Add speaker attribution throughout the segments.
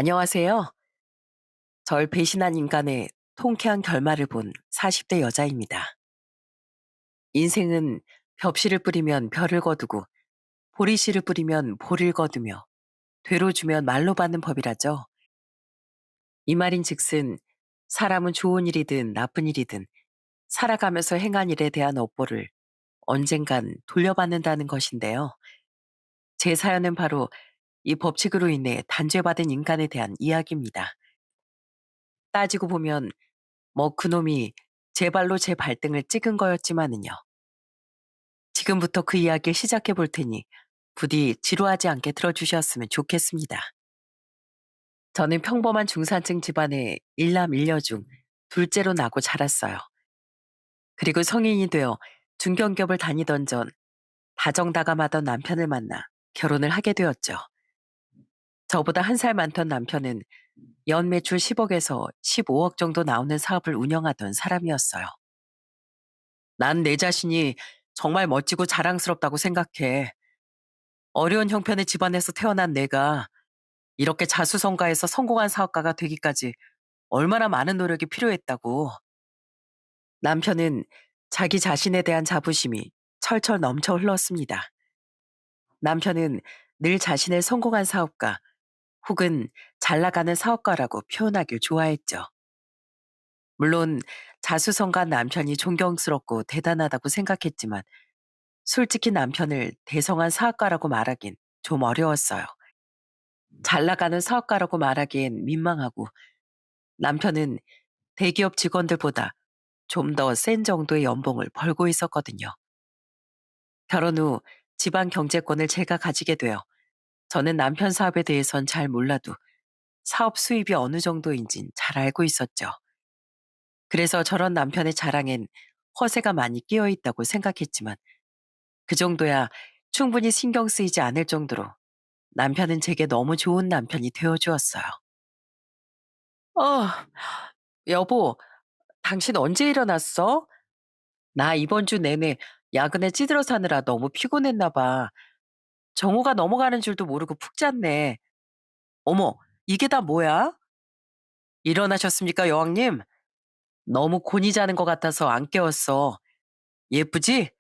Speaker 1: 안녕하세요. 절 배신한 인간의 통쾌한 결말을 본 40대 여자입니다. 인생은 벽실을 뿌리면 벼를 거두고 보리씨를 뿌리면 보리를 거두며 되로 주면 말로 받는 법이라죠. 이 말인즉슨 사람은 좋은 일이든 나쁜 일이든 살아가면서 행한 일에 대한 업보를 언젠간 돌려받는다는 것인데요. 제 사연은 바로 이 법칙으로 인해 단죄받은 인간에 대한 이야기입니다. 따지고 보면 뭐 그놈이 제 발로 제 발등을 찍은 거였지만은요. 지금부터 그 이야기를 시작해 볼 테니 부디 지루하지 않게 들어주셨으면 좋겠습니다. 저는 평범한 중산층 집안의 일남 일녀 중 둘째로 나고 자랐어요. 그리고 성인이 되어 중견기업을 다니던 전 다정다감하던 남편을 만나 결혼을 하게 되었죠. 저보다 한 살 많던 남편은 연 매출 10억에서 15억 정도 나오는 사업을 운영하던 사람이었어요. 난 내 자신이 정말 멋지고 자랑스럽다고 생각해. 어려운 형편의 집안에서 태어난 내가 이렇게 자수성가해서 성공한 사업가가 되기까지 얼마나 많은 노력이 필요했다고. 남편은 자기 자신에 대한 자부심이 철철 넘쳐 흘렀습니다. 남편은 늘 자신을 성공한 사업가 혹은 잘 나가는 사업가라고 표현하길 좋아했죠. 물론 자수성가한 남편이 존경스럽고 대단하다고 생각했지만 솔직히 남편을 대성한 사업가라고 말하긴 좀 어려웠어요. 잘 나가는 사업가라고 말하기엔 민망하고 남편은 대기업 직원들보다 좀 더 센 정도의 연봉을 벌고 있었거든요. 결혼 후 집안 경제권을 제가 가지게 되어 저는 남편 사업에 대해선 잘 몰라도 사업 수입이 어느 정도인진 잘 알고 있었죠. 그래서 저런 남편의 자랑엔 허세가 많이 끼어 있다고 생각했지만 그 정도야 충분히 신경 쓰이지 않을 정도로 남편은 제게 너무 좋은 남편이 되어 주었어요. 어, 여보, 당신 언제 일어났어? 나 이번 주 내내 야근에 찌들어 사느라 너무 피곤했나 봐. 정오가 넘어가는 줄도 모르고 푹 잤네. 어머, 이게 다 뭐야? 일어나셨습니까, 여왕님? 너무 곤히 자는 것 같아서 안 깨웠어. 예쁘지?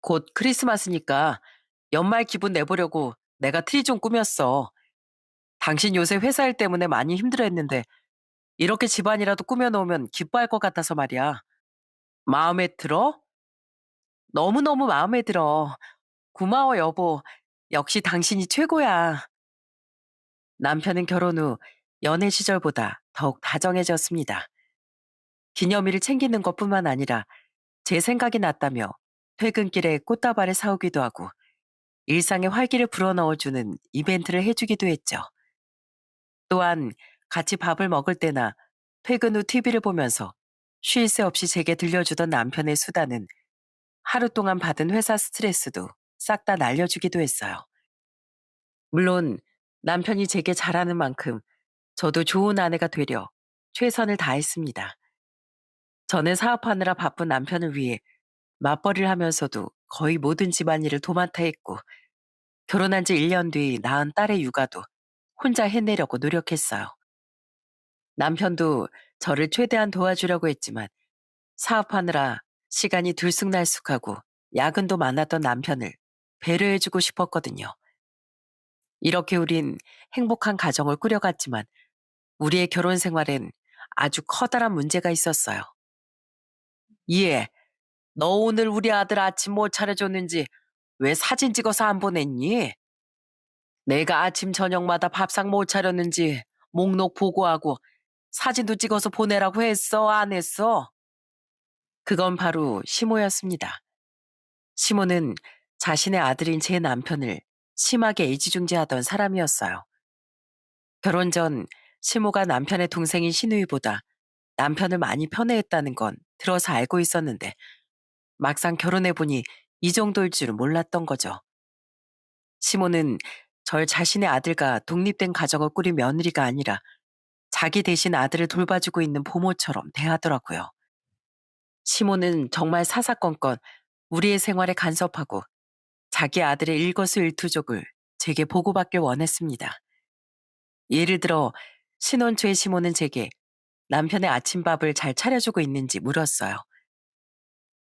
Speaker 1: 곧 크리스마스니까 연말 기분 내보려고 내가 트리 좀 꾸몄어. 당신 요새 회사 일 때문에 많이 힘들어했는데 이렇게 집안이라도 꾸며놓으면 기뻐할 것 같아서 말이야. 마음에 들어? 너무너무 마음에 들어. 고마워, 여보. 역시 당신이 최고야. 남편은 결혼 후 연애 시절보다 더욱 다정해졌습니다. 기념일을 챙기는 것뿐만 아니라 제 생각이 났다며 퇴근길에 꽃다발을 사오기도 하고 일상에 활기를 불어넣어주는 이벤트를 해주기도 했죠. 또한 같이 밥을 먹을 때나 퇴근 후 TV를 보면서 쉴 새 없이 제게 들려주던 남편의 수다는 하루 동안 받은 회사 스트레스도 싹 다 날려주기도 했어요. 물론 남편이 제게 잘하는 만큼 저도 좋은 아내가 되려 최선을 다했습니다. 저는 사업하느라 바쁜 남편을 위해 맞벌이를 하면서도 거의 모든 집안일을 도맡아 했고 결혼한 지 1년 뒤 낳은 딸의 육아도 혼자 해내려고 노력했어요. 남편도 저를 최대한 도와주려고 했지만 사업하느라 시간이 들쑥날쑥하고 야근도 많았던 남편을 배려해주고 싶었거든요. 이렇게 우린 행복한 가정을 꾸려갔지만 우리의 결혼 생활엔 아주 커다란 문제가 있었어요. 예, 너 오늘 우리 아들 아침 못 차려줬는지 왜 사진 찍어서 안 보냈니? 내가 아침 저녁마다 밥상 못 차렸는지 목록 보고하고 사진도 찍어서 보내라고 했어, 안 했어? 그건 바로 시모였습니다. 시모는 자신의 아들인 제 남편을 심하게 애지중지하던 사람이었어요. 결혼 전 시모가 남편의 동생인 시누이보다 남편을 많이 편애했다는 건 들어서 알고 있었는데 막상 결혼해보니 이 정도일 줄은 몰랐던 거죠. 시모는 절 자신의 아들과 독립된 가정을 꾸린 며느리가 아니라 자기 대신 아들을 돌봐주고 있는 부모처럼 대하더라고요. 시모는 정말 사사건건 우리의 생활에 간섭하고 자기 아들의 일거수일투족을 제게 보고받길 원했습니다. 예를 들어 신혼 초의 시모는 제게 남편의 아침밥을 잘 차려주고 있는지 물었어요.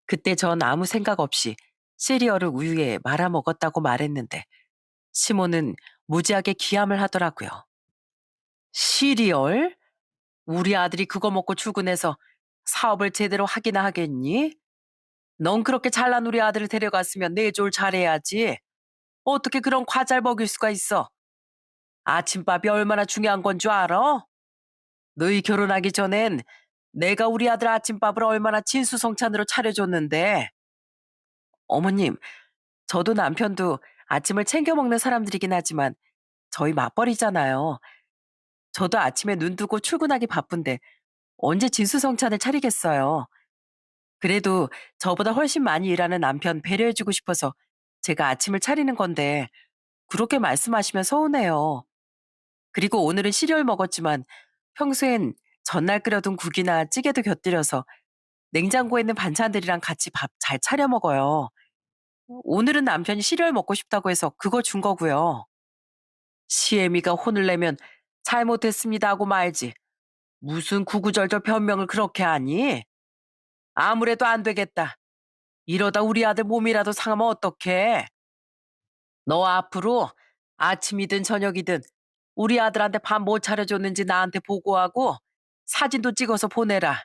Speaker 1: 그때 전 아무 생각 없이 시리얼을 우유에 말아 먹었다고 말했는데 시모는 무지하게 기함을 하더라고요. 시리얼? 우리 아들이 그거 먹고 출근해서 사업을 제대로 하기나 하겠니? 넌 그렇게 잘난 우리 아들을 데려갔으면 내조를 잘해야지. 어떻게 그런 과자를 먹일 수가 있어? 아침밥이 얼마나 중요한 건 줄 알아? 너희 결혼하기 전엔 내가 우리 아들 아침밥을 얼마나 진수성찬으로 차려줬는데. 어머님, 저도 남편도 아침을 챙겨 먹는 사람들이긴 하지만 저희 맞벌이잖아요. 저도 아침에 눈 뜨고 출근하기 바쁜데 언제 진수성찬을 차리겠어요. 그래도 저보다 훨씬 많이 일하는 남편 배려해주고 싶어서 제가 아침을 차리는 건데 그렇게 말씀하시면 서운해요. 그리고 오늘은 시리얼 먹었지만 평소엔 전날 끓여둔 국이나 찌개도 곁들여서 냉장고에 있는 반찬들이랑 같이 밥 잘 차려 먹어요. 오늘은 남편이 시리얼 먹고 싶다고 해서 그거 준 거고요. 시애미가 혼을 내면 잘못했습니다 하고 말지. 무슨 구구절절 변명을 그렇게 하니? 아무래도 안 되겠다. 이러다 우리 아들 몸이라도 상하면 어떡해? 너 앞으로 아침이든 저녁이든 우리 아들한테 밥 뭐 차려줬는지 나한테 보고하고 사진도 찍어서 보내라.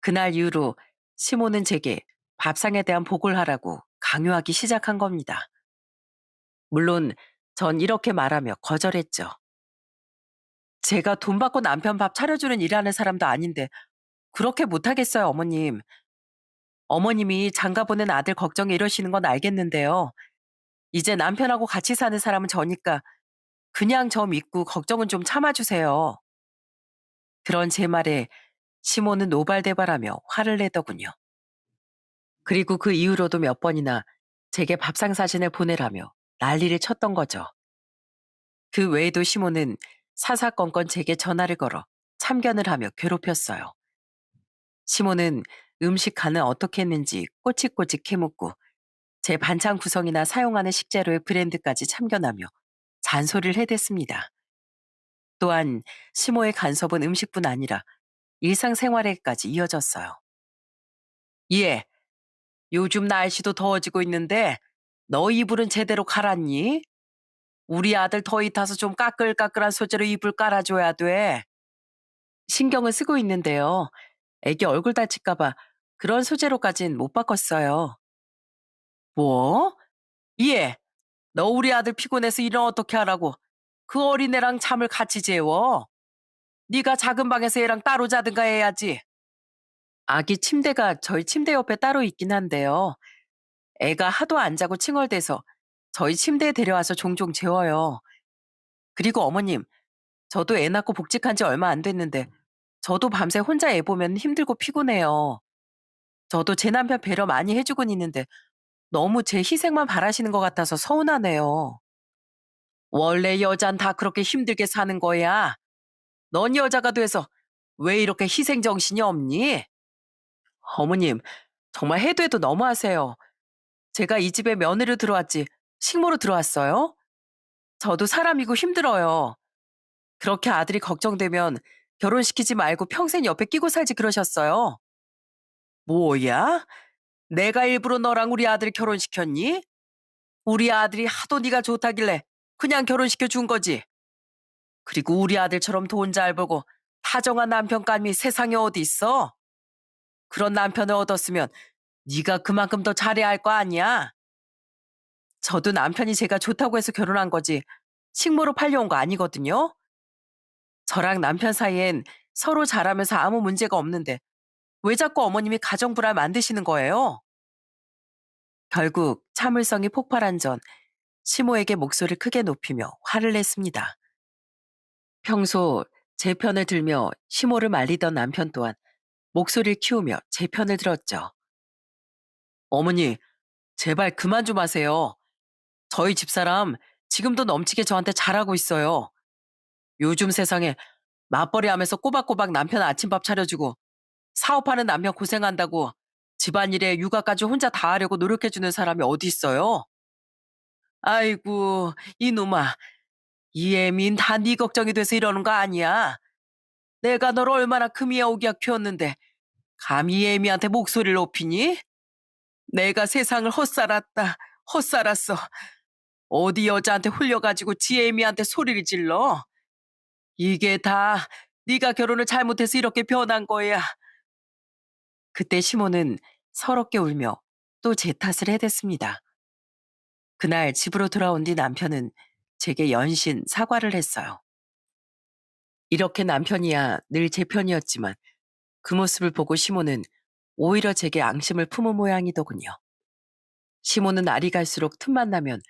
Speaker 1: 그날 이후로 시모는 제게 밥상에 대한 보고를 하라고 강요하기 시작한 겁니다. 물론 전 이렇게 말하며 거절했죠. 제가 돈 받고 남편 밥 차려주는 일하는 사람도 아닌데 그렇게 못하겠어요, 어머님. 어머님이 장가 보낸 아들 걱정에 이러시는 건 알겠는데요. 이제 남편하고 같이 사는 사람은 저니까 그냥 저 믿고 걱정은 좀 참아주세요. 그런 제 말에 시모는 노발대발하며 화를 내더군요. 그리고 그 이후로도 몇 번이나 제게 밥상 사진을 보내라며 난리를 쳤던 거죠. 그 외에도 시모는 사사건건 제게 전화를 걸어 참견을 하며 괴롭혔어요. 시모는 음식 간은 어떻게 했는지 꼬치꼬치 캐묻고 제 반찬 구성이나 사용하는 식재료의 브랜드까지 참견하며 잔소리를 해댔습니다. 또한 시모의 간섭은 음식뿐 아니라 일상생활에까지 이어졌어요. 예, 요즘 날씨도 더워지고 있는데 너 이불은 제대로 갈았니? 우리 아들 더위 타서 좀 까끌까끌한 소재로 이불 깔아줘야 돼. 신경을 쓰고 있는데요. 애기 얼굴 다칠까봐 그런 소재로까진 못 바꿨어요. 뭐? 예, 너 우리 아들 피곤해서 일은 어떻게 하라고? 그 어린애랑 잠을 같이 재워? 네가 작은 방에서 애랑 따로 자든가 해야지. 아기 침대가 저희 침대 옆에 따로 있긴 한데요. 애가 하도 안 자고 칭얼대서 저희 침대에 데려와서 종종 재워요. 그리고 어머님, 저도 애 낳고 복직한 지 얼마 안 됐는데 저도 밤새 혼자 애 보면 힘들고 피곤해요. 저도 제 남편 배려 많이 해주곤 있는데 너무 제 희생만 바라시는 것 같아서 서운하네요. 원래 여잔 다 그렇게 힘들게 사는 거야. 넌 여자가 돼서 왜 이렇게 희생정신이 없니? 어머님, 정말 해도 해도 너무하세요. 제가 이 집에 며느리로 들어왔지 식모로 들어왔어요? 저도 사람이고 힘들어요. 그렇게 아들이 걱정되면 결혼시키지 말고 평생 옆에 끼고 살지 그러셨어요. 뭐야? 내가 일부러 너랑 우리 아들 결혼시켰니? 우리 아들이 하도 네가 좋다길래 그냥 결혼시켜 준 거지. 그리고 우리 아들처럼 돈 잘 벌고 다정한 남편감이 세상에 어디 있어? 그런 남편을 얻었으면 네가 그만큼 더 잘해야 할 거 아니야? 저도 남편이 제가 좋다고 해서 결혼한 거지 식모로 팔려온 거 아니거든요. 저랑 남편 사이엔 서로 잘하면서 아무 문제가 없는데 왜 자꾸 어머님이 가정불안 만드시는 거예요? 결국 참을성이 폭발한 전 시모에게 목소리를 크게 높이며 화를 냈습니다. 평소 제 편을 들며 시모를 말리던 남편 또한 목소리를 키우며 제 편을 들었죠. 어머니, 제발 그만 좀 하세요. 저희 집사람 지금도 넘치게 저한테 잘하고 있어요. 요즘 세상에 맞벌이 하면서 꼬박꼬박 남편 아침밥 차려주고 사업하는 남편 고생한다고 집안일에 육아까지 혼자 다 하려고 노력해주는 사람이 어디 있어요? 아이고, 이놈아. 이애민 다 네 걱정이 돼서 이러는 거 아니야. 내가 널 얼마나 금이야 오기야 키웠는데 감히 애미한테 목소리를 높이니? 내가 세상을 헛살았다. 헛살았어. 어디 여자한테 홀려가지고 지 애미한테 소리를 질러? 이게 다 네가 결혼을 잘못해서 이렇게 변한 거야. 그때 시모는 서럽게 울며 또 제 탓을 해댔습니다. 그날 집으로 돌아온 뒤 남편은 제게 연신 사과를 했어요. 이렇게 남편이야 늘 제 편이었지만 그 모습을 보고 시모는 오히려 제게 앙심을 품은 모양이더군요. 시모는 날이 갈수록 틈만 나면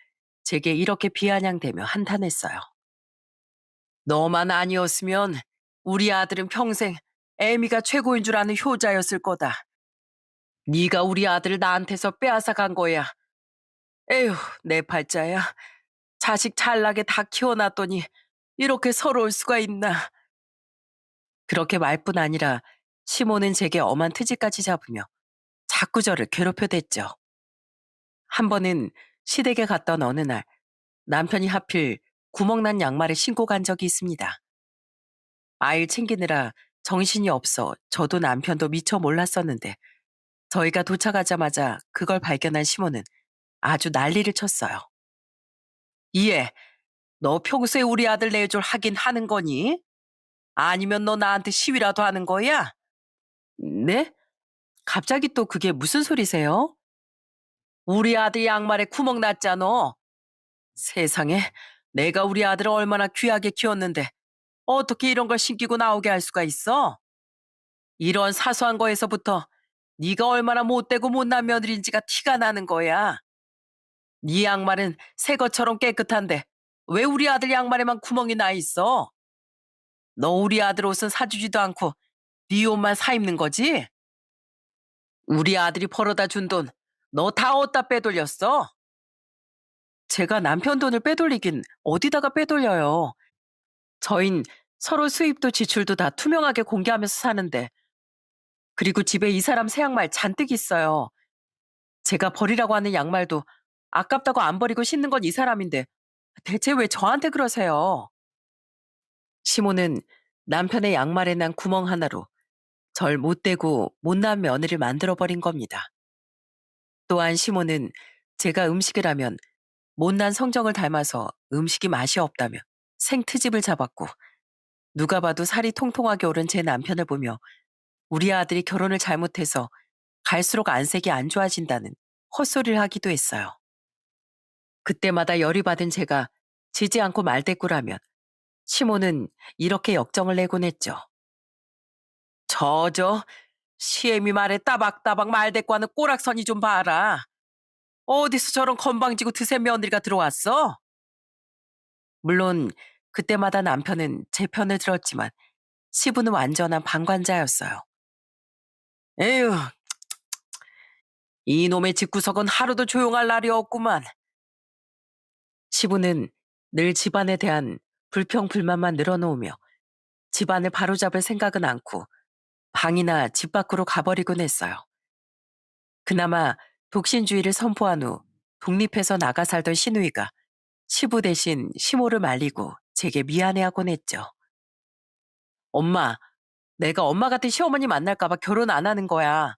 Speaker 1: 제게 이렇게 비아냥대며 한탄했어요. 너만 아니었으면 우리 아들은 평생 애미가 최고인 줄 아는 효자였을 거다. 네가 우리 아들을 나한테서 빼앗아 간 거야. 에휴, 내 팔자야. 자식 잘나게 다 키워놨더니 이렇게 서러울 수가 있나. 그렇게 말뿐 아니라 시모는 제게 엄한 트집까지 잡으며 자꾸 저를 괴롭혀댔죠. 한 번은 시댁에 갔던 어느 날 남편이 하필 구멍난 양말을 신고 간 적이 있습니다. 아이를 챙기느라 정신이 없어 저도 남편도 미처 몰랐었는데 저희가 도착하자마자 그걸 발견한 시모는 아주 난리를 쳤어요. 이해, 너 평소에 우리 아들 내줄 하긴 하는 거니? 아니면 너 나한테 시위라도 하는 거야? 네? 갑자기 또 그게 무슨 소리세요? 우리 아들 양말에 구멍 났잖아. 세상에, 내가 우리 아들을 얼마나 귀하게 키웠는데 어떻게 이런 걸 신기고 나오게 할 수가 있어? 이런 사소한 거에서부터 네가 얼마나 못되고 못난 며느리인지가 티가 나는 거야. 네 양말은 새 것처럼 깨끗한데 왜 우리 아들 양말에만 구멍이 나 있어? 너 우리 아들 옷은 사주지도 않고 네 옷만 사 입는 거지? 우리 아들이 벌어다 준 돈 너 다 어디다 빼돌렸어? 제가 남편 돈을 빼돌리긴 어디다가 빼돌려요. 저흰 서로 수입도 지출도 다 투명하게 공개하면서 사는데 그리고 집에 이 사람 새 양말 잔뜩 있어요. 제가 버리라고 하는 양말도 아깝다고 안 버리고 신는 건 이 사람인데 대체 왜 저한테 그러세요? 시모는 남편의 양말에 난 구멍 하나로 절 못되고 못난 며느리를 만들어버린 겁니다. 또한 시모는 제가 음식을 하면 못난 성정을 닮아서 음식이 맛이 없다며 생트집을 잡았고 누가 봐도 살이 통통하게 오른 제 남편을 보며 우리 아들이 결혼을 잘못해서 갈수록 안색이 안 좋아진다는 헛소리를 하기도 했어요. 그때마다 열이 받은 제가 지지 않고 말대꾸라면 시모는 이렇게 역정을 내곤 했죠. 저저 시애미 말에 따박따박 말대꾸하는 꼬락선이 좀 봐라. 어디서 저런 건방지고 드세 며느리가 들어왔어? 물론 그때마다 남편은 제 편을 들었지만 시부는 완전한 방관자였어요. 에휴, 이놈의 집구석은 하루도 조용할 날이 없구만. 시부는 늘 집안에 대한 불평불만만 늘어놓으며 집안을 바로잡을 생각은 않고 방이나 집 밖으로 가버리곤 했어요. 그나마 독신주의를 선포한 후 독립해서 나가 살던 시누이가 시부 대신 시모를 말리고 제게 미안해하곤 했죠. 엄마, 내가 엄마 같은 시어머니 만날까봐 결혼 안 하는 거야.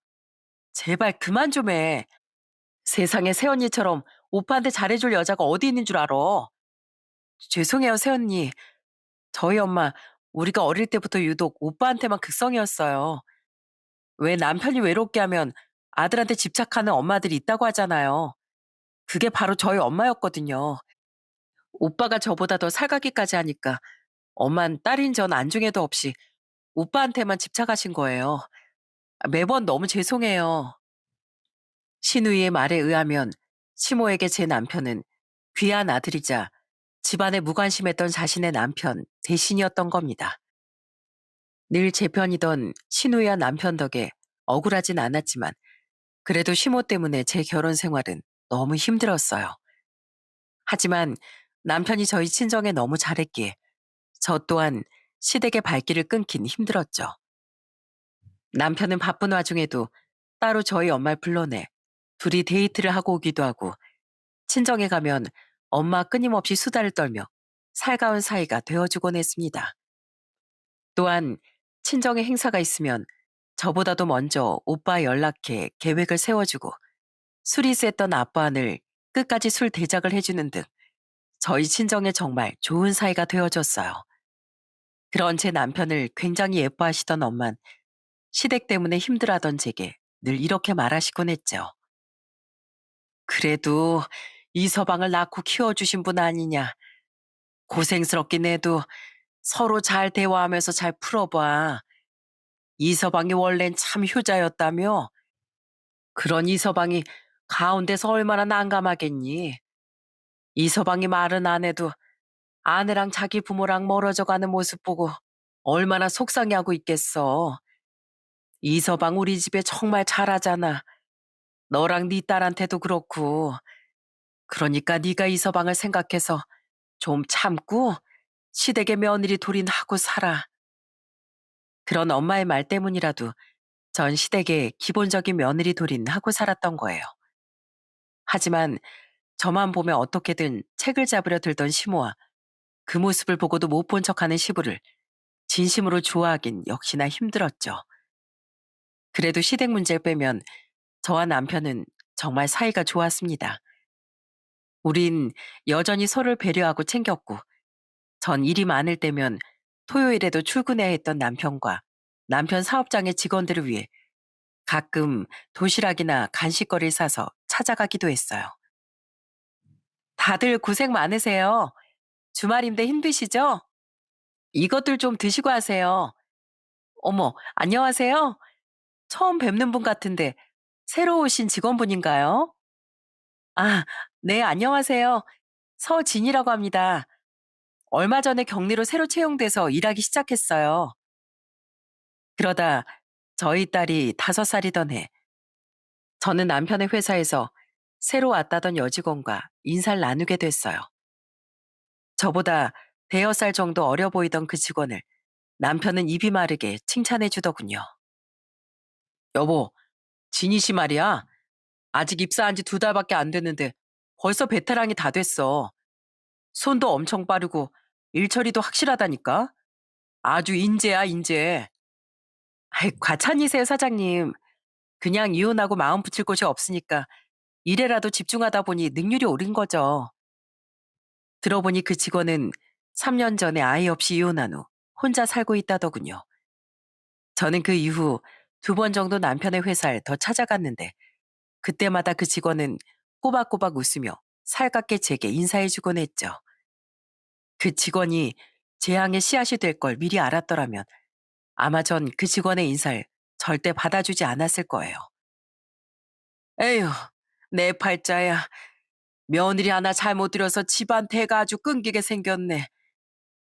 Speaker 1: 제발 그만 좀 해. 세상에 새언니처럼 오빠한테 잘해줄 여자가 어디 있는 줄 알아. 죄송해요, 새언니. 저희 엄마, 우리가 어릴 때부터 유독 오빠한테만 극성이었어요. 왜 남편이 외롭게 하면 아들한테 집착하는 엄마들이 있다고 하잖아요. 그게 바로 저희 엄마였거든요. 오빠가 저보다 더 살가기까지 하니까 엄만 딸인 전 안중에도 없이 오빠한테만 집착하신 거예요. 매번 너무 죄송해요. 신우이의 말에 의하면 시모에게 제 남편은 귀한 아들이자 집안에 무관심했던 자신의 남편 대신이었던 겁니다. 늘 제 편이던 신우이와 남편 덕에 억울하진 않았지만 그래도 시모 때문에 제 결혼 생활은 너무 힘들었어요. 하지만 남편이 저희 친정에 너무 잘했기에 저 또한 시댁의 발길을 끊긴 힘들었죠. 남편은 바쁜 와중에도 따로 저희 엄마를 불러내 둘이 데이트를 하고 오기도 하고 친정에 가면 엄마 끊임없이 수다를 떨며 살가운 사이가 되어주곤 했습니다. 또한 친정에 행사가 있으면 저보다도 먼저 오빠 연락해 계획을 세워주고 술이 셌던 아빠를 끝까지 술 대작을 해주는 등 저희 친정에 정말 좋은 사이가 되어줬어요. 그런 제 남편을 굉장히 예뻐하시던 엄만 시댁 때문에 힘들어하던 제게 늘 이렇게 말하시곤 했죠. 그래도 이서방을 낳고 키워주신 분 아니냐. 고생스럽긴 해도 서로 잘 대화하면서 잘 풀어봐. 이서방이 원래는 참 효자였다며. 그런 이서방이 가운데서 얼마나 난감하겠니. 이서방이 말은 안 해도 아내랑 자기 부모랑 멀어져 가는 모습 보고 얼마나 속상해하고 있겠어. 이서방 우리 집에 정말 잘하잖아. 너랑 네 딸한테도 그렇고. 그러니까 네가 이서방을 생각해서 좀 참고 시댁의 며느리 돌인하고 살아. 그런 엄마의 말 때문이라도 전 시댁의 기본적인 며느리 돌인하고 살았던 거예요. 하지만 저만 보면 어떻게든 책을 잡으려 들던 시모와 그 모습을 보고도 못 본 척하는 시부를 진심으로 좋아하긴 역시나 힘들었죠. 그래도 시댁 문제를 빼면 저와 남편은 정말 사이가 좋았습니다. 우린 여전히 서로를 배려하고 챙겼고 전 일이 많을 때면 토요일에도 출근해야 했던 남편과 남편 사업장의 직원들을 위해 가끔 도시락이나 간식거리를 사서 찾아가기도 했어요. 다들 고생 많으세요. 주말인데 힘드시죠? 이것들 좀 드시고 하세요. 어머, 안녕하세요. 처음 뵙는 분 같은데 새로 오신 직원분인가요? 아, 네, 안녕하세요. 서진이라고 합니다. 얼마 전에 격리로 새로 채용돼서 일하기 시작했어요. 그러다 저희 딸이 5살이던 해, 저는 남편의 회사에서 새로 왔다던 여직원과 인사를 나누게 됐어요. 저보다 대여 살 정도 어려 보이던 그 직원을 남편은 입이 마르게 칭찬해 주더군요. 여보, 진희 씨 말이야. 아직 입사한 지 2달밖에 안 됐는데 벌써 베테랑이 다 됐어. 손도 엄청 빠르고 일 처리도 확실하다니까. 아주 인재야, 인재. 아이, 과찬이세요, 사장님. 그냥 이혼하고 마음 붙일 곳이 없으니까 일에라도 집중하다 보니 능률이 오른 거죠. 들어보니 그 직원은 3년 전에 아이 없이 이혼한 후 혼자 살고 있다더군요. 저는 그 이후 2번 정도 남편의 회사를 더 찾아갔는데 그때마다 그 직원은 꼬박꼬박 웃으며 살갑게 제게 인사해주곤 했죠. 그 직원이 재앙의 씨앗이 될 걸 미리 알았더라면 아마 전 그 직원의 인사를 절대 받아주지 않았을 거예요. 에휴, 내 팔자야. 며느리 하나 잘못 들여서 집안 대가 아주 끊기게 생겼네.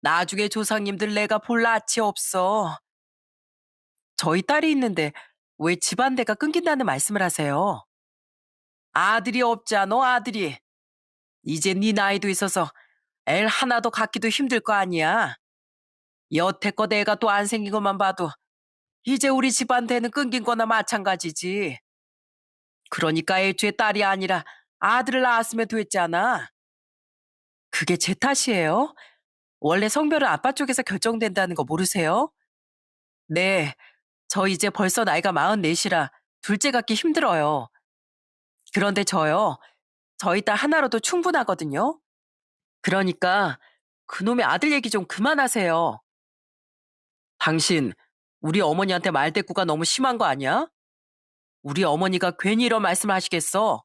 Speaker 1: 나중에 조상님들 내가 볼 낯이 없어. 저희 딸이 있는데 왜 집안 대가 끊긴다는 말씀을 하세요? 아들이 없잖아, 아들이. 이제 네 나이도 있어서 애 하나 더 갖기도 힘들 거 아니야. 여태껏 애가 또 안 생긴 것만 봐도 이제 우리 집안 대는 끊긴 거나 마찬가지지. 그러니까 애초에 딸이 아니라 아들을 낳았으면 됐잖아. 그게 제 탓이에요? 원래 성별은 아빠 쪽에서 결정된다는 거 모르세요? 네, 저 이제 벌써 나이가 44이라 둘째 갖기 힘들어요. 그런데 저요, 저희 딸 하나로도 충분하거든요. 그러니까 그놈의 아들 얘기 좀 그만하세요. 당신, 우리 어머니한테 말대꾸가 너무 심한 거 아니야? 우리 어머니가 괜히 이런 말씀을 하시겠어?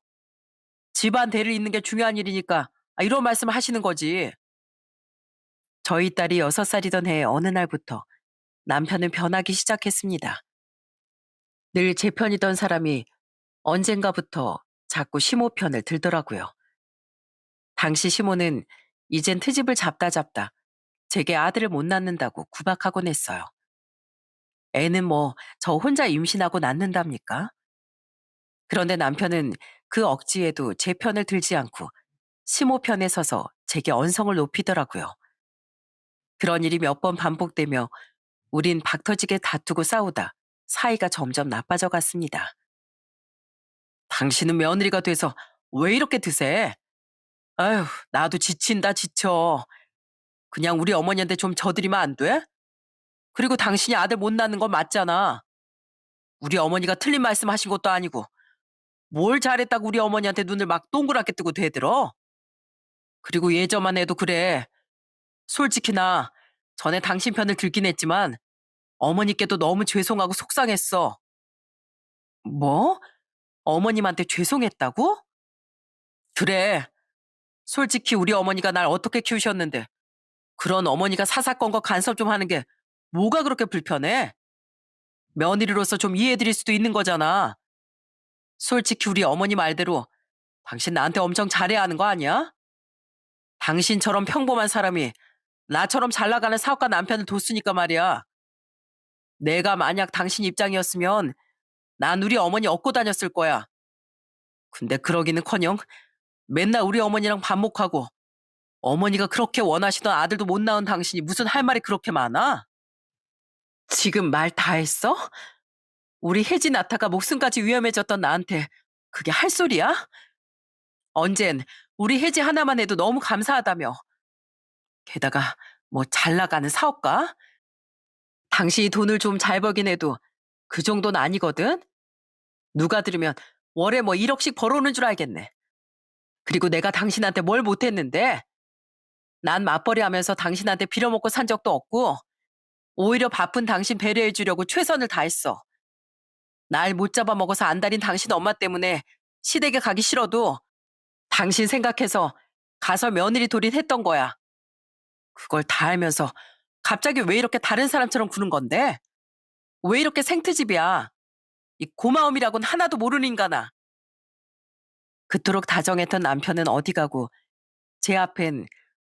Speaker 1: 집안 대를 잇는 게 중요한 일이니까 이런 말씀 하시는 거지. 저희 딸이 6살이던 해 어느 날부터 남편은 변하기 시작했습니다. 늘 제 편이던 사람이 언젠가부터 자꾸 시모 편을 들더라고요. 당시 시모는 이젠 트집을 잡다 잡다 제게 아들을 못 낳는다고 구박하곤 했어요. 애는 뭐 저 혼자 임신하고 낳는답니까? 그런데 남편은 그 억지에도 제 편을 들지 않고 시모 편에 서서 제게 언성을 높이더라고요. 그런 일이 몇 번 반복되며 우린 박터지게 다투고 싸우다 사이가 점점 나빠져 갔습니다. 당신은 며느리가 돼서 왜 이렇게 드세? 아휴, 나도 지친다, 지쳐. 그냥 우리 어머니한테 좀 져드리면 안 돼? 그리고 당신이 아들 못 낳는 건 맞잖아. 우리 어머니가 틀린 말씀 하신 것도 아니고 뭘 잘했다고 우리 어머니한테 눈을 막 동그랗게 뜨고 대들어? 그리고 예전만 해도 그래. 솔직히 나 전에 당신 편을 들긴 했지만 어머니께도 너무 죄송하고 속상했어. 뭐? 어머님한테 죄송했다고? 그래. 솔직히 우리 어머니가 날 어떻게 키우셨는데 그런 어머니가 사사건건 간섭 좀 하는 게 뭐가 그렇게 불편해? 며느리로서 좀 이해해드릴 수도 있는 거잖아. 솔직히 우리 어머니 말대로 당신 나한테 엄청 잘해야 하는 거 아니야? 당신처럼 평범한 사람이 나처럼 잘 나가는 사업가 남편을 뒀으니까 말이야. 내가 만약 당신 입장이었으면 난 우리 어머니 업고 다녔을 거야. 근데 그러기는커녕 맨날 우리 어머니랑 반목하고 어머니가 그렇게 원하시던 아들도 못 낳은 당신이 무슨 할 말이 그렇게 많아? 지금 말 다 했어? 우리 혜진 아타가 목숨까지 위험해졌던 나한테 그게 할 소리야? 언젠 우리 혜지 하나만 해도 너무 감사하다며. 게다가 뭐 잘 나가는 사업가? 당신이 돈을 좀 잘 벌긴 해도 그 정도는 아니거든? 누가 들으면 월에 뭐 1억씩 벌어오는 줄 알겠네. 그리고 내가 당신한테 뭘 못했는데? 난 맞벌이 하면서 당신한테 빌어먹고 산 적도 없고 오히려 바쁜 당신 배려해 주려고 최선을 다했어. 날 못 잡아먹어서 안달인 당신 엄마 때문에 시댁에 가기 싫어도 당신 생각해서 가서 며느리 돌인했던 거야. 그걸 다 알면서 갑자기 왜 이렇게 다른 사람처럼 구는 건데? 왜 이렇게 생트집이야? 이 고마움이라곤 하나도 모르는 인간아. 그토록 다정했던 남편은 어디 가고 제 앞엔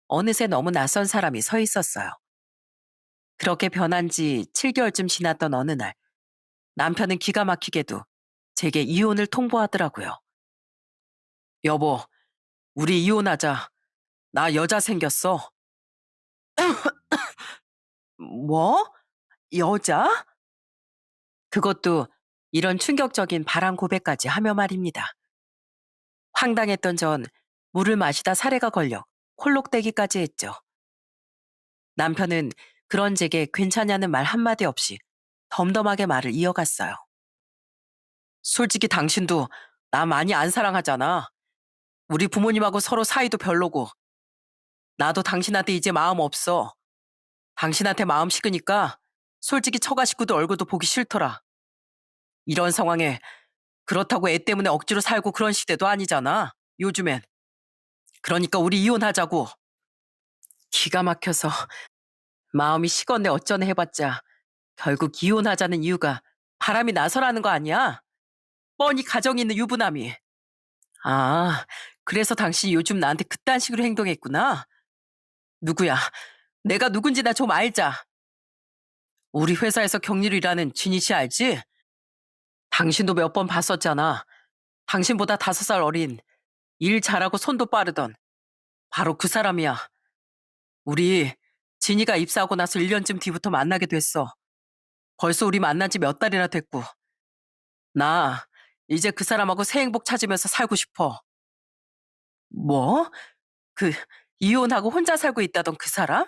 Speaker 1: 어느새 너무 낯선 사람이 서 있었어요. 그렇게 변한 지 7개월쯤 지났던 어느 날 남편은 기가 막히게도 제게 이혼을 통보하더라고요. 여보, 우리 이혼하자. 나 여자 생겼어. 뭐? 여자? 그것도 이런 충격적인 바람 고백까지 하며 말입니다. 황당했던 전 물을 마시다 사례가 걸려 콜록대기까지 했죠. 남편은 그런 제게 괜찮냐는 말 한마디 없이 덤덤하게 말을 이어갔어요. 솔직히 당신도 나 많이 안 사랑하잖아. 우리 부모님하고 서로 사이도 별로고. 나도 당신한테 이제 마음 없어. 당신한테 마음 식으니까 솔직히 처가 식구들 얼굴도 보기 싫더라. 이런 상황에 그렇다고 애 때문에 억지로 살고 그런 시대도 아니잖아. 요즘엔. 그러니까 우리 이혼하자고. 기가 막혀서 마음이 식었네 어쩌네 해봤자 결국 이혼하자는 이유가 바람이 나서라는 거 아니야? 뻔히 가정이 있는 유부남이. 아, 그래서 당신이 요즘 나한테 그딴 식으로 행동했구나. 누구야? 내가 누군지 나 좀 알자. 우리 회사에서 격리로 일하는 진희 씨 알지? 당신도 몇 번 봤었잖아. 당신보다 5살 어린, 일 잘하고 손도 빠르던 바로 그 사람이야. 우리 진희가 입사하고 나서 1년쯤 뒤부터 만나게 됐어. 벌써 우리 만난 지 몇 달이나 됐고. 나 이제 그 사람하고 새 행복 찾으면서 살고 싶어. 뭐? 그 이혼하고 혼자 살고 있다던 그 사람?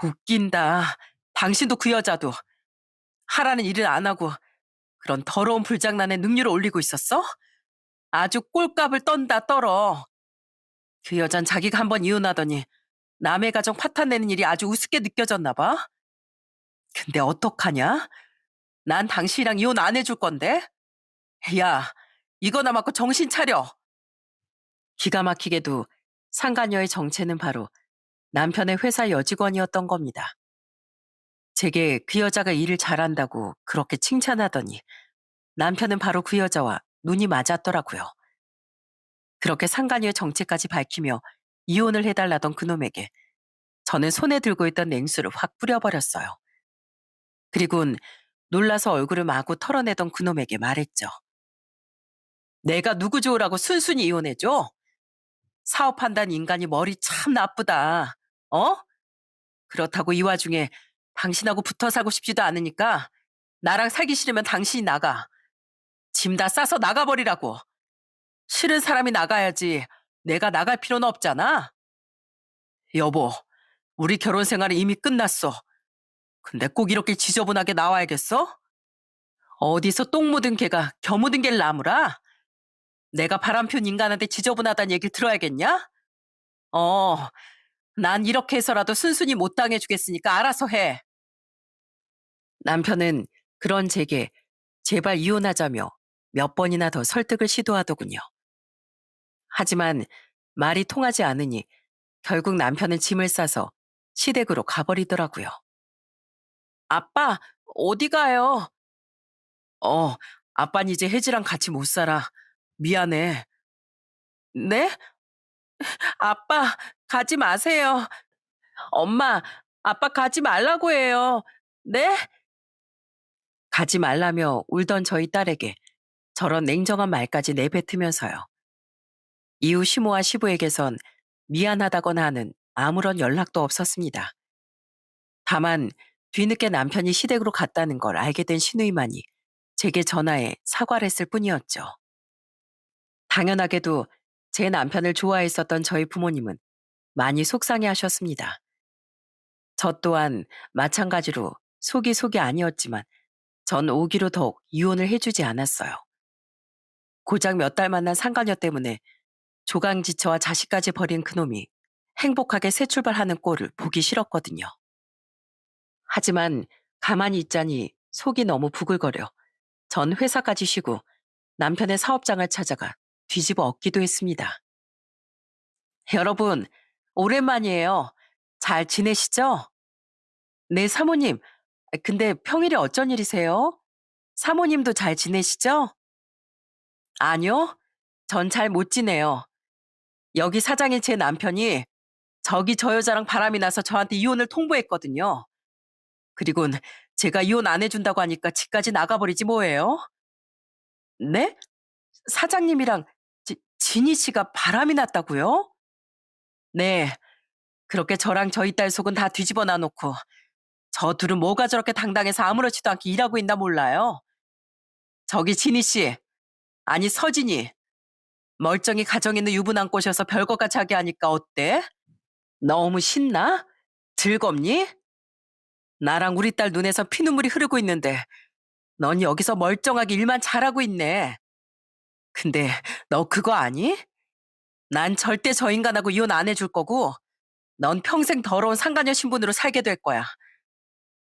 Speaker 1: 웃긴다. 당신도 그 여자도 하라는 일을 안 하고 그런 더러운 불장난에 능률을 올리고 있었어? 아주 꼴값을 떤다 떨어. 그 여잔 자기가 한번 이혼하더니 남의 가정 파탄내는 일이 아주 우습게 느껴졌나 봐. 근데 어떡하냐? 난 당신이랑 이혼 안 해줄 건데? 야, 이거나 맞고 정신 차려. 기가 막히게도 상간녀의 정체는 바로 남편의 회사 여직원이었던 겁니다. 제게 그 여자가 일을 잘한다고 그렇게 칭찬하더니 남편은 바로 그 여자와 눈이 맞았더라고요. 그렇게 상간녀의 정체까지 밝히며 이혼을 해달라던 그놈에게 저는 손에 들고 있던 냉수를 확 뿌려버렸어요. 그리고는 놀라서 얼굴을 마구 털어내던 그놈에게 말했죠. 내가 누구 좋으라고 순순히 이혼해줘? 사업한다는 인간이 머리 참 나쁘다. 어? 그렇다고 이 와중에 당신하고 붙어 살고 싶지도 않으니까 나랑 살기 싫으면 당신이 나가. 짐 다 싸서 나가버리라고. 싫은 사람이 나가야지 내가 나갈 필요는 없잖아. 여보, 우리 결혼 생활이 이미 끝났어. 근데 꼭 이렇게 지저분하게 나와야겠어? 어디서 똥 묻은 개가 겨 묻은 개를 나무라? 내가 바람핀 인간한테 지저분하다는 얘기를 들어야겠냐? 어, 난 이렇게 해서라도 순순히 못 당해주겠으니까 알아서 해. 남편은 그런 제게 제발 이혼하자며 몇 번이나 더 설득을 시도하더군요. 하지만 말이 통하지 않으니 결국 남편은 짐을 싸서 시댁으로 가버리더라고요. 아빠, 어디 가요? 어, 아빤 이제 혜지랑 같이 못 살아. 미안해. 네? 아빠, 가지 마세요. 엄마, 아빠 가지 말라고 해요. 네? 가지 말라며 울던 저희 딸에게 저런 냉정한 말까지 내뱉으면서요. 이후 시모와 시부에게선 미안하다거나 하는 아무런 연락도 없었습니다. 다만 뒤늦게 남편이 시댁으로 갔다는 걸 알게 된 시누이만이 제게 전화해 사과를 했을 뿐이었죠. 당연하게도 제 남편을 좋아했었던 저희 부모님은 많이 속상해 하셨습니다. 저 또한 마찬가지로 속이 아니었지만 전 오기로 더욱 이혼을 해주지 않았어요. 고작 몇 달 만난 상간녀 때문에 조강지처와 자식까지 버린 그놈이 행복하게 새 출발하는 꼴을 보기 싫었거든요. 하지만 가만히 있자니 속이 너무 부글거려 전 회사까지 쉬고 남편의 사업장을 찾아가 뒤집어 엎기도 했습니다. 여러분, 오랜만이에요. 잘 지내시죠? 네, 사모님. 근데 평일에 어쩐 일이세요? 사모님도 잘 지내시죠? 아니요. 전 잘 못 지내요. 여기 사장인 제 남편이 저기 저 여자랑 바람이 나서 저한테 이혼을 통보했거든요. 그리곤 제가 이혼 안 해준다고 하니까 집까지 나가버리지 뭐예요? 네? 사장님이랑 진희 씨가 바람이 났다고요? 네. 그렇게 저랑 저희 딸 속은 다 뒤집어 놔놓고 저 둘은 뭐가 저렇게 당당해서 아무렇지도 않게 일하고 있나 몰라요. 저기 진희 씨, 아니 서진이, 멀쩡히 가정 있는 유부남 꼬셔서 별것같이 하게 하니까 어때? 너무 신나? 즐겁니? 나랑 우리 딸 눈에서 피눈물이 흐르고 있는데 넌 여기서 멀쩡하게 일만 잘하고 있네. 근데 너 그거 아니? 난 절대 저 인간하고 이혼 안 해줄 거고 넌 평생 더러운 상간녀 신분으로 살게 될 거야.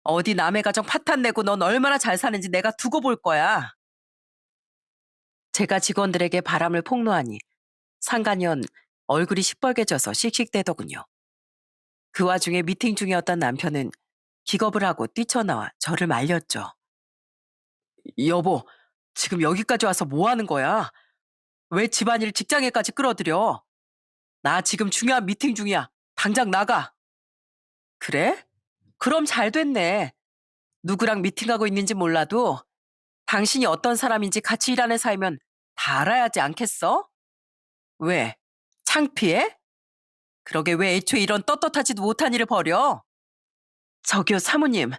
Speaker 1: 어디 남의 가정 파탄 내고 넌 얼마나 잘 사는지 내가 두고 볼 거야. 제가 직원들에게 바람을 폭로하니 상간년 얼굴이 시뻘개져서 씩씩대더군요. 그 와중에 미팅 중이었던 남편은 기겁을 하고 뛰쳐나와 저를 말렸죠. 여보, 지금 여기까지 와서 뭐 하는 거야? 왜 집안일 직장에까지 끌어들여? 나 지금 중요한 미팅 중이야. 당장 나가. 그래? 그럼 잘 됐네. 누구랑 미팅하고 있는지 몰라도 당신이 어떤 사람인지 같이 일하는 사이면 다 알아야지 않겠어? 왜? 창피해? 그러게 왜 애초에 이런 떳떳하지도 못한 일을 벌여? 저기요, 사모님.